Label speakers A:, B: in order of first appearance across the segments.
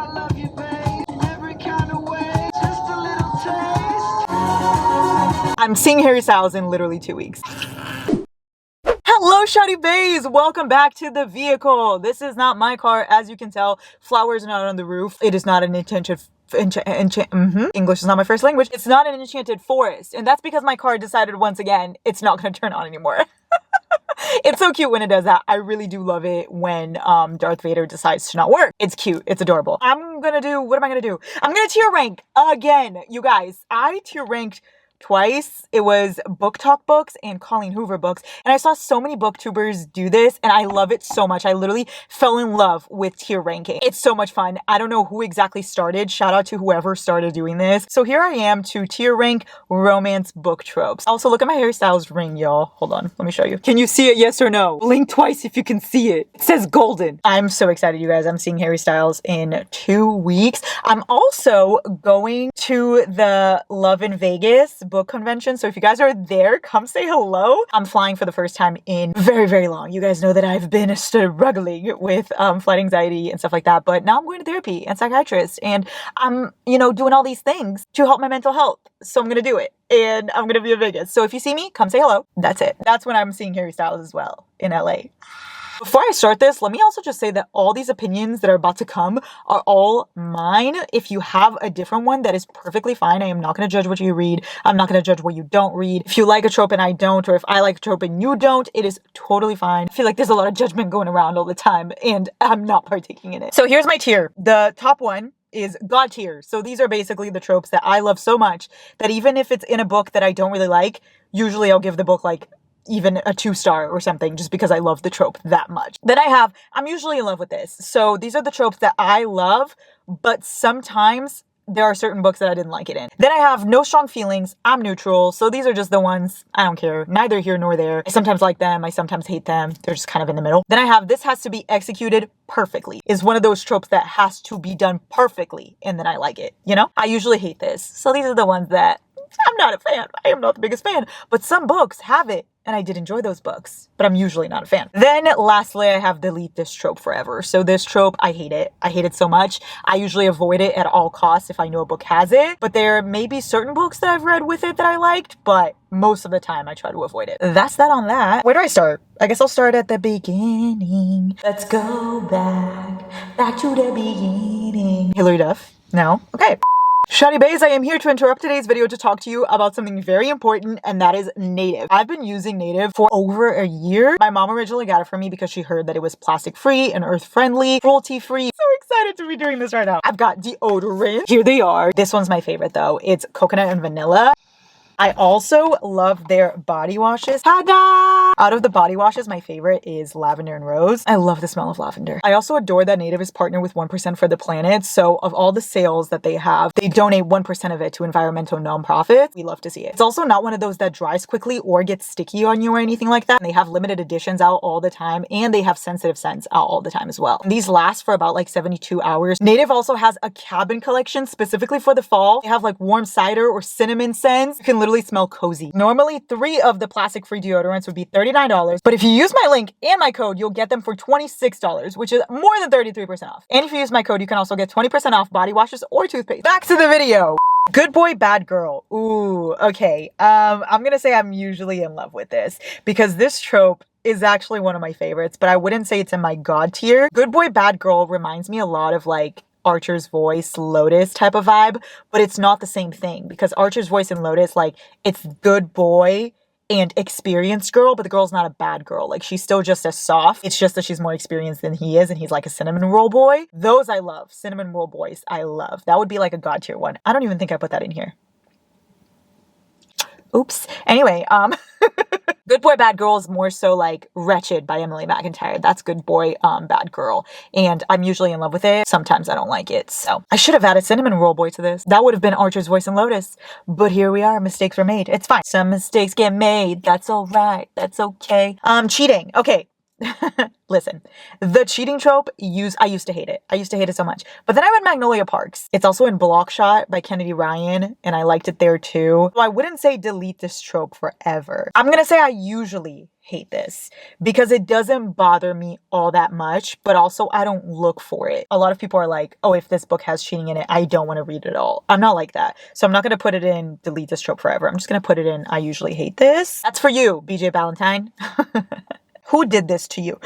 A: I love you, babe, in every kind of way. Just a little taste. I'm seeing Harry Styles in literally 2 weeks. Hello, shawty bays. Welcome back to the vehicle. This is not my car. As you can tell, flowers are not on the roof. It is not an enchanted English is not my first language. It's not an enchanted forest. And that's because my car decided once again, it's not going to turn on anymore. It's so cute when it does that. I really do love it when Darth Vader decides to not work. It's cute. It's adorable. What am I going to do? I'm going to tier rank again. You guys, I tier ranked twice. It was Book Talk books and Colleen Hoover books. And I saw so many booktubers do this and I love it so much. I literally fell in love with tier ranking. It's so much fun. I don't know who exactly started. Shout out to whoever started doing this. So here I am to tier rank romance book tropes. Also, look at my Harry Styles ring, y'all. Hold on. Let me show you. Can you see it? Yes or no? Blink twice if you can see it. It says golden. I'm so excited, you guys. I'm seeing Harry Styles in 2 weeks. I'm also going to the Love in Vegas book convention. So if you guys are there, come say hello. I'm flying for the first time in very, very long. You guys know that I've been struggling with flight anxiety and stuff like that, but now I'm going to therapy and psychiatrist and I'm, doing all these things to help my mental health. So I'm going to do it and I'm going to be in Vegas. So if you see me, come say hello. That's it. That's when I'm seeing Harry Styles as well in LA. Before I start this, let me also just say that all these opinions that are about to come are all mine. If you have a different one, that is perfectly fine. I am not going to judge what you read. I'm not going to judge what you don't read. If you like a trope and I don't, or if I like a trope and you don't, it is totally fine. I feel like there's a lot of judgment going around all the time and I'm not partaking in it. So here's my tier. The top one is God tier. So these are basically the tropes that I love so much that even if it's in a book that I don't really like, usually I'll give the book like even a 2-star or something just because I love the trope that much. Then I'm usually in love with this. So these are the tropes that I love, but sometimes there are certain books that I didn't like it in. Then I have no strong feelings. I'm neutral. So these are just the ones I don't care. Neither here nor there. I sometimes like them. I sometimes hate them. They're just kind of in the middle. Then I have this has to be executed perfectly. Is one of those tropes that has to be done perfectly. And then I like it. I usually hate this. So these are the ones that I'm not a fan. I am not the biggest fan. But some books have it. And I did enjoy those books, but I'm usually not a fan. Then lastly, I have delete this trope forever. So this trope, I hate it. I hate it so much. I usually avoid it at all costs if I know a book has it. But there may be certain books that I've read with it that I liked, but most of the time I try to avoid it. That's that on that. Where do I start? I guess I'll start at the beginning. Let's go back to the beginning. Hilary Duff? No? Okay. Shawty bays, I am here to interrupt today's video to talk to you about something very important, and that is Native. I've been using Native for over a year. My mom originally got it for me because she heard that it was plastic free and earth friendly, cruelty free. So excited to be doing this right now. I've got deodorant. Here they are. This one's my favorite though. It's coconut and vanilla. I also love their body washes. Ta-da! Out of the body washes, my favorite is lavender and rose. I love the smell of lavender. I also adore that Native is partnered with 1% for the Planet. So of all the sales that they have, they donate 1% of it to environmental nonprofits. We love to see it. It's also not one of those that dries quickly or gets sticky on you or anything like that. And they have limited editions out all the time and they have sensitive scents out all the time as well. And these last for about like 72 hours. Native also has a cabin collection specifically for the fall. They have like warm cider or cinnamon scents. You can literally smell cozy. Normally 3 of the plastic free deodorants would be $39, but if you use my link and my code, you'll get them for $26, which is more than 33% off. And if you use my code, you can also get 20% off body washes or toothpaste. Back to the video. Good boy, bad girl. Ooh, okay. I'm gonna say I'm usually in love with this because this trope is actually one of my favorites, but I wouldn't say it's in my God tier. Good boy, bad girl reminds me a lot of like Archer's Voice, Lotus type of vibe, but it's not the same thing because Archer's Voice and Lotus, like, it's good boy and experienced girl, but the girl's not a bad girl. Like, she's still just as soft. It's just that she's more experienced than he is and he's like a cinnamon roll boy. Those I love. Cinnamon roll boys, I love. That would be like a God tier one. I don't even think I put that in here. Oops. Anyway, Good Boy, Bad Girl is more so like Wretched by Emily McIntyre. That's Good Boy, Bad Girl. And I'm usually in love with it. Sometimes I don't like it. So I should have added Cinnamon Roll Boy to this. That would have been Archer's Voice and Lotus. But here we are. Mistakes were made. It's fine. Some mistakes get made. That's all right. That's okay. Cheating. Okay. Listen, the cheating trope, I used to hate it. I used to hate it so much. But then I read Magnolia Parks. It's also in Blockshot by Kennedy Ryan, and I liked it there too. So I wouldn't say delete this trope forever. I'm gonna say I usually hate this because it doesn't bother me all that much, but also I don't look for it. A lot of people are like, oh, if this book has cheating in it, I don't want to read it at all. I'm not like that. So I'm not going to put it in delete this trope forever. I'm just going to put it in I usually hate this. That's for you, BJ Valentine. Who did this to you?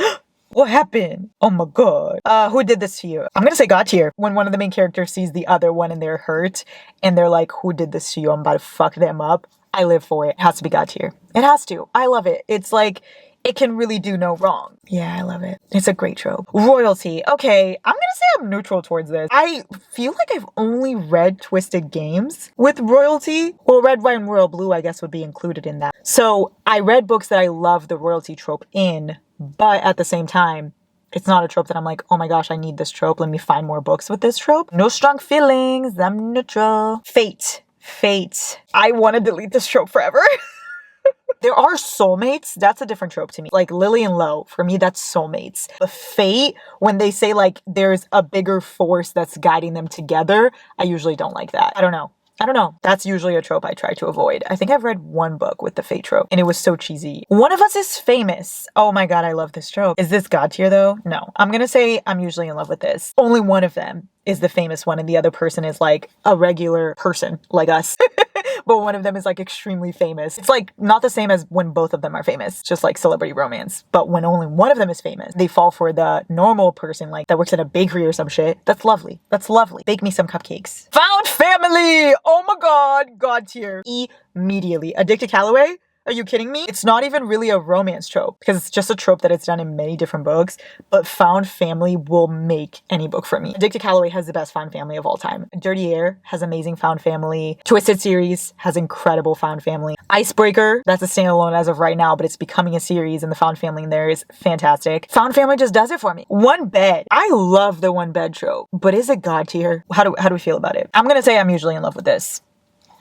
A: What happened? Oh my god. Who did this to you? I'm gonna say God tier. When one of the main characters sees the other one and they're hurt and they're like, who did this to you? I'm about to fuck them up. I live for it. It has to be God tier. It has to. I love it. It's like, it can really do no wrong. Yeah, I love it. It's a great trope. Royalty. Okay, I'm gonna say I'm neutral towards this. I feel like I've only read Twisted Games with royalty. Well, Red, White, and Royal Blue, I guess, would be included in that. So I read books that I love the royalty trope in, but at the same time, it's not a trope that I'm like, oh my gosh, I need this trope. Let me find more books with this trope. No strong feelings. I'm neutral. Fate. I want to delete this trope forever. There are soulmates. That's a different trope to me. Like Lily and Lo, for me, that's soulmates. The fate, when they say like there's a bigger force that's guiding them together, I usually don't like that. I don't know. That's usually a trope I try to avoid. I think I've read one book with the fate trope and it was so cheesy. One of us is famous. Oh my god, I love this trope. Is this God tier though? No. I'm gonna say I'm usually in love with this. Only one of them is the famous one and the other person is like a regular person like us. But one of them is like extremely famous. It's like not the same as when both of them are famous, just like celebrity romance. But when only one of them is famous, they fall for the normal person like that works at a bakery or some shit. That's lovely. Bake me some cupcakes. Found family! Oh my god, God tier. Immediately. Addicted Calloway? Are you kidding me? It's not even really a romance trope because it's just a trope that it's done in many different books, but found family will make any book for me. Addicted Calloway has the best found family of all time. Dirty Air has amazing found family. Twisted series has incredible found family. Icebreaker, that's a standalone as of right now, but it's becoming a series and the found family in there is fantastic. Found family just does it for me. One bed. I love the one bed trope, but is it God tier? How do we feel about it? I'm gonna say I'm usually in love with this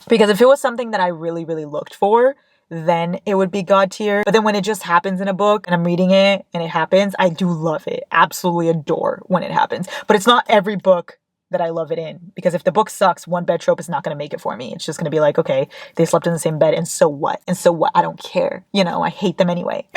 A: because if it was something that I really, really looked for, then it would be God tier. But then when it just happens in a book and I'm reading it and it happens, I do love it. Absolutely adore when it happens. But it's not every book that I love it in, because if the book sucks, one bed trope is not going to make it for me. It's just going to be like, okay, they slept in the same bed and so what? I don't care. You know, I hate them anyway.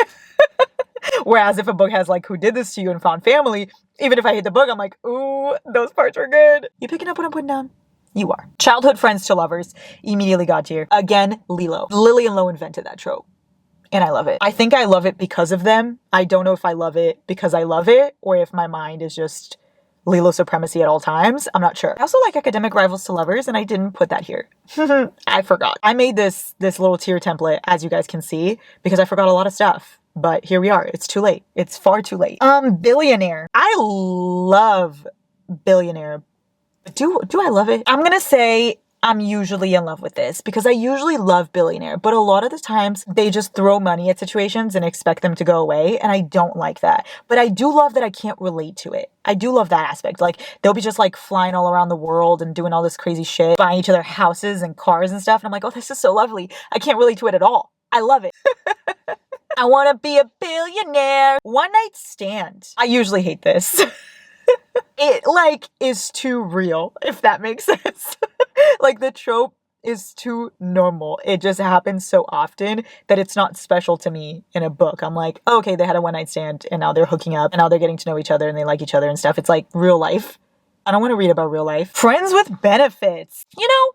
A: Whereas if a book has like who did this to you and found family, even if I hate the book, I'm like, ooh, those parts are good. You picking up what I'm putting down? You are. Childhood friends to lovers, immediately God tier. Again, Lilo. Lily and Lo invented that trope. And I love it. I think I love it because of them. I don't know if I love it because I love it or if my mind is just Lilo supremacy at all times. I'm not sure. I also like academic rivals to lovers and I didn't put that here. I forgot. I made this little tier template, as you guys can see, because I forgot a lot of stuff. But here we are. It's too late. It's far too late. Billionaire. I love Billionaire. Do I love it? I'm gonna say I'm usually in love with this because I usually love Billionaire, but a lot of the times they just throw money at situations and expect them to go away, and I don't like that. But I do love that I can't relate to it. I do love that aspect. Like, they'll be just like flying all around the world and doing all this crazy shit, buying each other houses and cars and stuff, and I'm like, oh, this is so lovely. I can't relate to it at all. I love it. I want to be a billionaire. One night stand. I usually hate this. It like is too real, if that makes sense. Like the trope is too normal. It just happens so often that it's not special to me in a book. I'm like, oh, okay, they had a one night stand and now they're hooking up and now they're getting to know each other and they like each other and stuff. It's like real life. I don't want to read about real life. Friends with benefits. You know,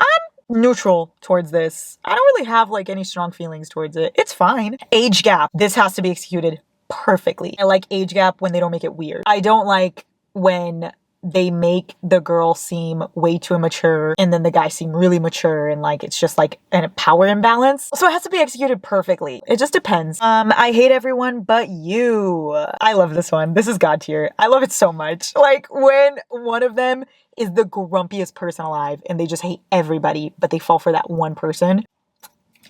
A: I'm neutral towards this. I don't really have like any strong feelings towards it. It's fine. Age gap. This has to be executed perfectly. I like age gap when they don't make it weird. I don't like when they make the girl seem way too immature and then the guy seem really mature and like it's just like a power imbalance. So it has to be executed perfectly. It just depends. I hate everyone but you. I love this one. This is God tier. I love it so much. Like when one of them is the grumpiest person alive and they just hate everybody but they fall for that one person.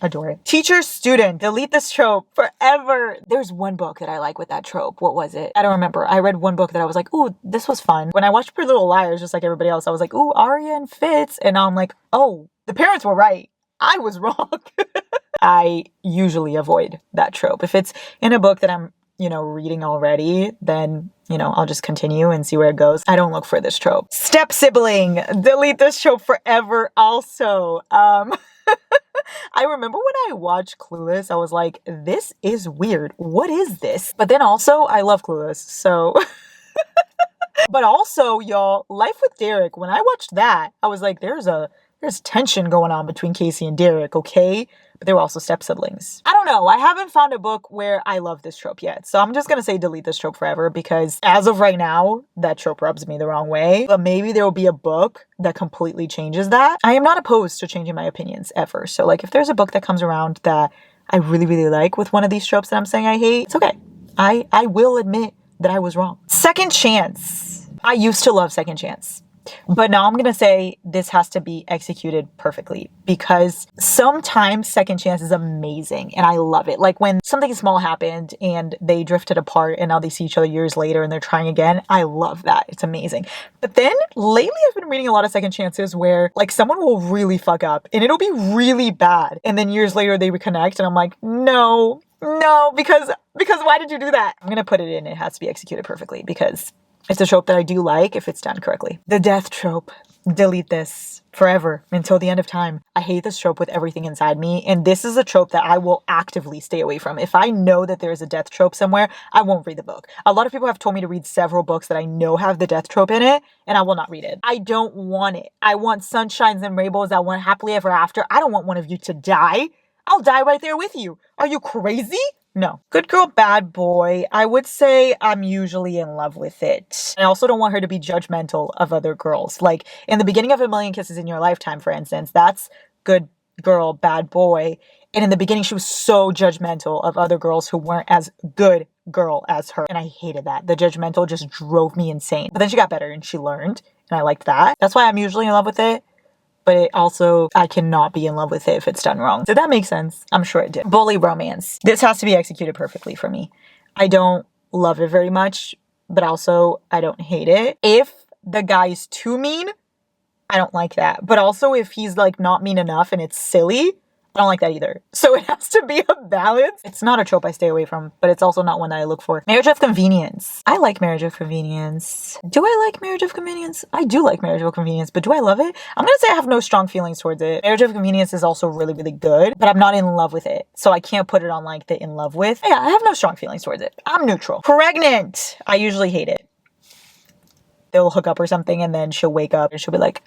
A: Adore it. Teacher, student, delete this trope forever. There's one book that I like with that trope. What was it? I don't remember. I read one book that I was like, ooh, this was fun. When I watched Pretty Little Liars, just like everybody else, I was like, ooh, Arya and Fitz. And now I'm like, oh, the parents were right. I was wrong. I usually avoid that trope. If it's in a book that I'm, reading already, then, I'll just continue and see where it goes. I don't look for this trope. Step sibling, delete this trope forever also. I remember when I watched Clueless, I was like, this is weird. What is this? But then also, I love Clueless, so... But also, y'all, Life with Derek, when I watched that, I was like, there's tension going on between Casey and Derek, okay? But they were also step siblings. I don't know. I haven't found a book where I love this trope yet. So I'm just going to say delete this trope forever because as of right now, that trope rubs me the wrong way. But maybe there will be a book that completely changes that. I am not opposed to changing my opinions ever. So like if there's a book that comes around that I really, really like with one of these tropes that I'm saying I hate, it's okay. I will admit that I was wrong. Second chance. I used to love Second Chance. But now I'm going to say this has to be executed perfectly because sometimes Second Chance is amazing and I love it. Like when something small happened and they drifted apart and now they see each other years later and they're trying again. I love that. It's amazing. But then lately I've been reading a lot of Second Chances where like someone will really fuck up and it'll be really bad. And then years later they reconnect and I'm like, no, because why did you do that? I'm going to put it in. It has to be executed perfectly because it's a trope that I do like if it's done correctly. The death trope. Delete this forever until the end of time. I hate this trope with everything inside me. And this is a trope that I will actively stay away from. If I know that there's a death trope somewhere, I won't read the book. A lot of people have told me to read several books that I know have the death trope in it, and I will not read it. I don't want it. I want sunshines and rainbows. I want happily ever after. I don't want one of you to die. I'll die right there with you. Are you crazy? No. Good girl, bad boy. I would say I'm usually in love with it. I also don't want her to be judgmental of other girls. Like in the beginning of A Million Kisses in Your Lifetime, for instance, that's good girl, bad boy. And in the beginning, she was so judgmental of other girls who weren't as good girl as her. And I hated that. The judgmental just drove me insane. But then she got better and she learned. And I liked that. That's why I'm usually in love with it. But it also, I cannot be in love with it if it's done wrong. Did that make sense? I'm sure it did. Bully romance. This has to be executed perfectly for me. I don't love it very much, but also I don't hate it. If the guy is too mean, I don't like that. But also if he's like not mean enough and it's silly, I don't like that either. So it has to be a balance. It's not a trope I stay away from, but it's also not one that I look for. Marriage of Convenience. I like Marriage of Convenience. Do I like Marriage of Convenience? I do like Marriage of Convenience, but do I love it? I'm gonna say I have no strong feelings towards it. Marriage of Convenience is also really, really good, but I'm not in love with it. So I can't put it on like the in love with. Yeah, I have no strong feelings towards it. I'm neutral. Pregnant. I usually hate it. They'll hook up or something and then she'll wake up and she'll be like,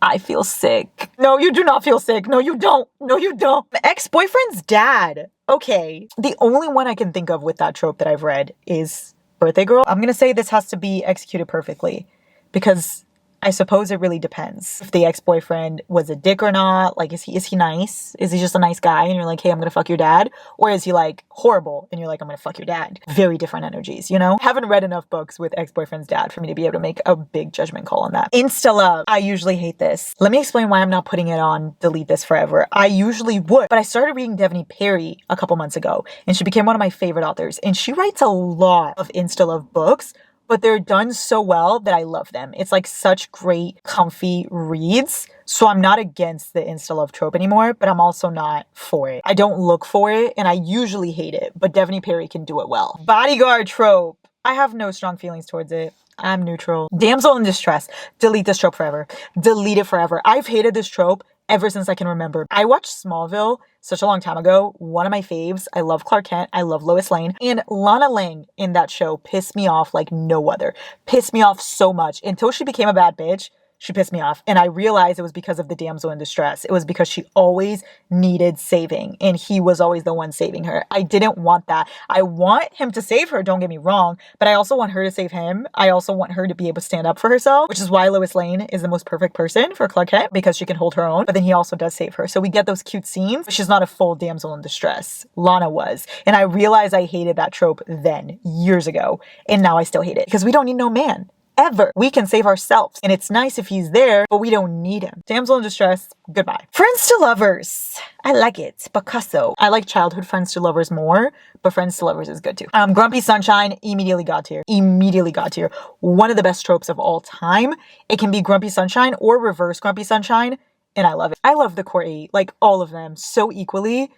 A: I feel sick. No, you do not feel sick. No, you don't. No, you don't. Ex-boyfriend's dad. Okay. The only one I can think of with that trope that I've read is Birthday Girl. I'm going to say this has to be executed perfectly because I suppose it really depends. If the ex-boyfriend was a dick or not, like is he nice? Is he just a nice guy and you're like, hey, I'm gonna fuck your dad? Or is he like horrible and you're like, I'm gonna fuck your dad? Very different energies, you know? Haven't read enough books with ex-boyfriend's dad for me to be able to make a big judgment call on that. Insta Love. I usually hate this. Let me explain why I'm not putting it on delete this forever. I usually would, but I started reading Devney Perry a couple months ago and she became one of my favorite authors and she writes a lot of Insta Love books, but they're done so well that I love them. It's like such great, comfy reads. So I'm not against the Insta Love trope anymore, but I'm also not for it. I don't look for it and I usually hate it, but Devney Perry can do it well. Bodyguard trope. I have no strong feelings towards it. I'm neutral. Damsel in distress. Delete this trope forever. Delete it forever. I've hated this trope ever since I can remember. I watched Smallville such a long time ago. One of my faves. I love Clark Kent. I love Lois Lane. And Lana Lang in that show pissed me off like no other. Pissed me off so much until she became a bad bitch. She pissed me off. And I realized it was because of the damsel in distress. It was because she always needed saving. And he was always the one saving her. I didn't want that. I want him to save her, don't get me wrong. But I also want her to save him. I also want her to be able to stand up for herself. Which is why Lois Lane is the most perfect person for Clark Kent. Because she can hold her own. But then he also does save her. So we get those cute scenes. But she's not a full damsel in distress. Lana was. And I realized I hated that trope then, years ago. And now I still hate it. Because we don't need no man. Ever. We can save ourselves. And it's nice if he's there, but we don't need him. Damsel in distress, goodbye. Friends to lovers. I like it. Picasso. I like childhood friends to lovers more, but friends to lovers is good too. Grumpy Sunshine, immediately got tier. Immediately got tier. One of the best tropes of all time. It can be Grumpy Sunshine or reverse Grumpy Sunshine, and I love it. I love the core 8, like all of them, so equally,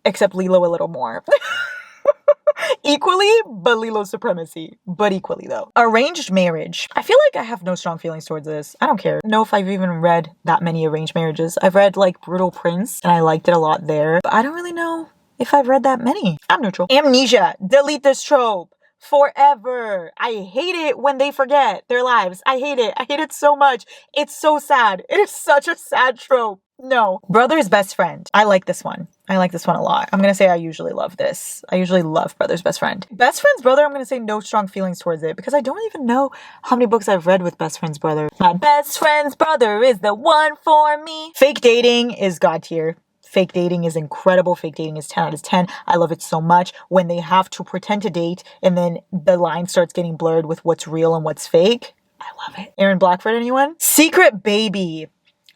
A: except Lilo a little more. Equally, but Lilo's supremacy. But equally, though. Arranged marriage. I feel like I have no strong feelings towards this. I don't care. Know if I've even read that many arranged marriages. I've read like Brutal Prince, and I liked it a lot there. But I don't really know if I've read that many. I'm neutral. Amnesia. Delete this trope. Forever. I hate it when they forget their lives. I hate it. I hate it so much. It's so sad. It is such a sad trope. No. Brother's best friend. I like this one. I like this one a lot. I'm gonna say I usually love this. I usually love Brother's best friend. Best friend's brother, I'm gonna say no strong feelings towards it because I don't even know how many books I've read with best friend's brother. My best friend's brother is the one for me. Fake dating is God tier. Fake dating is incredible. Fake dating is 10 out of 10. I love it so much when they have to pretend to date and then the line starts getting blurred with what's real and what's fake. I love it. Aaron Blackford, anyone? Secret Baby.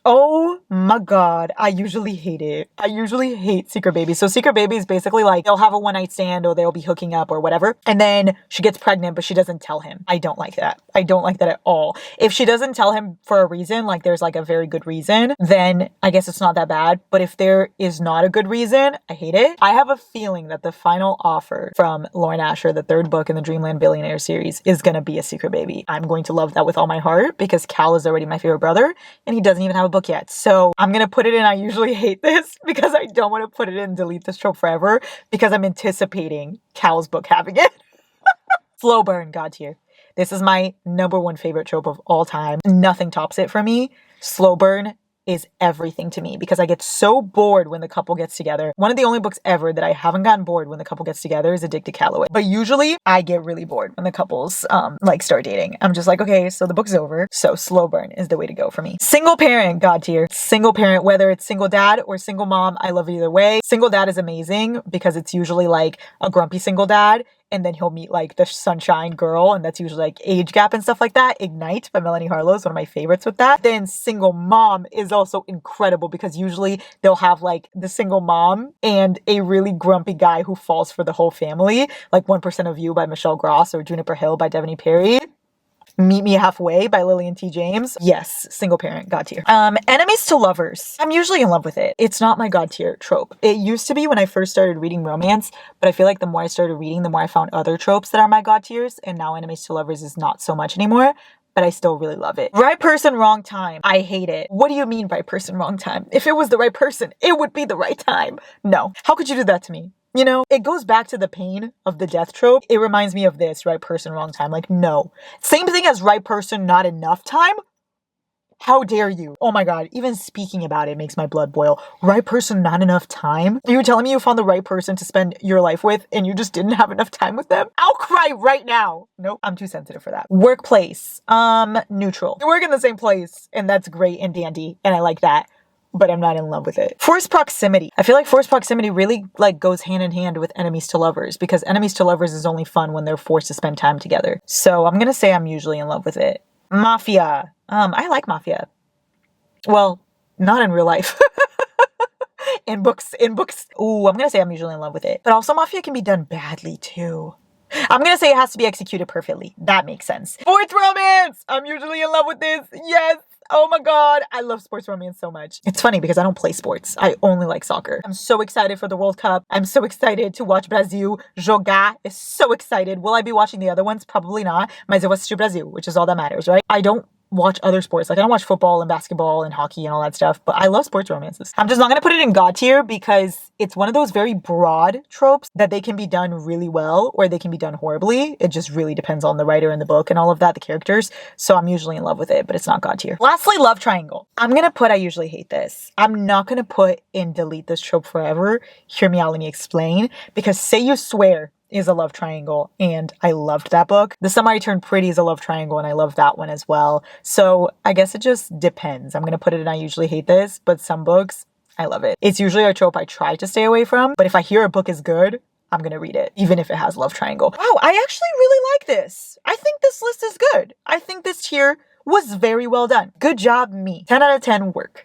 A: Oh my God. I usually hate it. I usually hate Secret Baby. So Secret Baby is basically like they'll have a one night stand or they'll be hooking up or whatever. And then she gets pregnant, but she doesn't tell him. I don't like that. I don't like that at all. If she doesn't tell him for a reason, like there's like a very good reason, then I guess it's not that bad. But if there is not a good reason, I hate it. I have a feeling that the final offer from Lauren Asher, the third book in the Dreamland Billionaire series, is going to be a Secret Baby. I'm going to love that with all my heart because Cal is already my favorite brother and he doesn't even have a book yet. So I'm going to put it in. I usually hate this because I don't want to put it in delete this trope forever because I'm anticipating Cal's book having it. Slow burn, God tier. This is my number one favorite trope of all time. Nothing tops it for me. Slow burn is everything to me because I get so bored when the couple gets together. One of the only books ever that I haven't gotten bored when the couple gets together is Addicted Calloway. But usually I get really bored when the couples like start dating. I'm just like, okay, so the book's over. So slow burn is the way to go for me. Single parent, God tier. Single parent, whether it's single dad or single mom, I love it either way. Single dad is amazing because it's usually like a grumpy single dad. And then he'll meet like the sunshine girl. And that's usually like age gap and stuff like that. Ignite by Melanie Harlow is one of my favorites with that. Then single mom is also incredible because usually they'll have like the single mom and a really grumpy guy who falls for the whole family. Like 1% of You by Michelle Gross or Juniper Hill by Devaney Perry. Meet Me Halfway by Lillian T. James. Yes, single parent, God tier. Enemies to lovers. I'm usually in love with it. It's not my God tier trope. It used to be when I first started reading romance, but I feel like the more I started reading, the more I found other tropes that are my God tiers, and now enemies to lovers is not so much anymore, but I still really love it. Right person, wrong time. I hate it. What do you mean right person, wrong time? If it was the right person, it would be the right time. No. How could you do that to me? You know, it goes back to the pain of the death trope. It reminds me of this, right person, wrong time. Like, no. Same thing as right person, not enough time. How dare you? Oh my God, even speaking about it makes my blood boil. Right person, not enough time? Are you telling me you found the right person to spend your life with and you just didn't have enough time with them? I'll cry right now. Nope, I'm too sensitive for that. Workplace, neutral. We work in the same place and that's great and dandy and I like that. But I'm not in love with it. Forced proximity. I feel like forced proximity really like goes hand in hand with enemies to lovers because enemies to lovers is only fun when they're forced to spend time together. So I'm gonna say I'm usually in love with it. Mafia. I like Mafia. Well, not in real life. In books. Ooh, I'm gonna say I'm usually in love with it. But also Mafia can be done badly too. I'm gonna say it has to be executed perfectly. That makes sense. Sports romance. I'm usually in love with this. Yes. Oh my God, I love sports romance so much. It's funny because I don't play sports. I only like soccer. I'm so excited for the World Cup. I'm so excited to watch Brazil jogar. Is so excited. Will I be watching the other ones? Probably not. Mas eu vou assistir Brazil, which is all that matters, right? I don't watch other sports. Like I don't watch football and basketball and hockey and all that stuff, but I love sports romances. I'm just not going to put it in God tier because it's one of those very broad tropes that they can be done really well or they can be done horribly. It just really depends on the writer and the book and all of that, the characters. So I'm usually in love with it, but it's not God tier. Lastly, love triangle. I'm going to put, I usually hate this. I'm not going to put in delete this trope forever. Hear me out, let me explain. Because Say You Swear is a love triangle and I loved that book. The Summer I Turned Pretty is a love triangle and I love that one as well. So I guess it just depends. I'm gonna put it in I usually hate this, but some books, I love it. It's usually a trope I try to stay away from, but if I hear a book is good, I'm gonna read it, even if it has love triangle. Wow, I actually really like this. I think this list is good. I think this tier was very well done. Good job, me. 10 out of 10 work.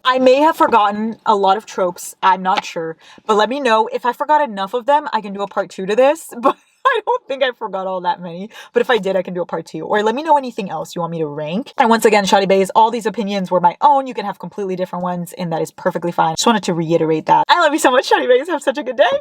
A: I may have forgotten a lot of tropes. I'm not sure. But let me know. If I forgot enough of them, I can do a part 2 to this. But I don't think I forgot all that many. But if I did, I can do a part 2. Or let me know anything else you want me to rank. And once again, Shawty Bays, all these opinions were my own. You can have completely different ones. And that is perfectly fine. Just wanted to reiterate that. I love you so much, Shawty Bays. Have such a good day.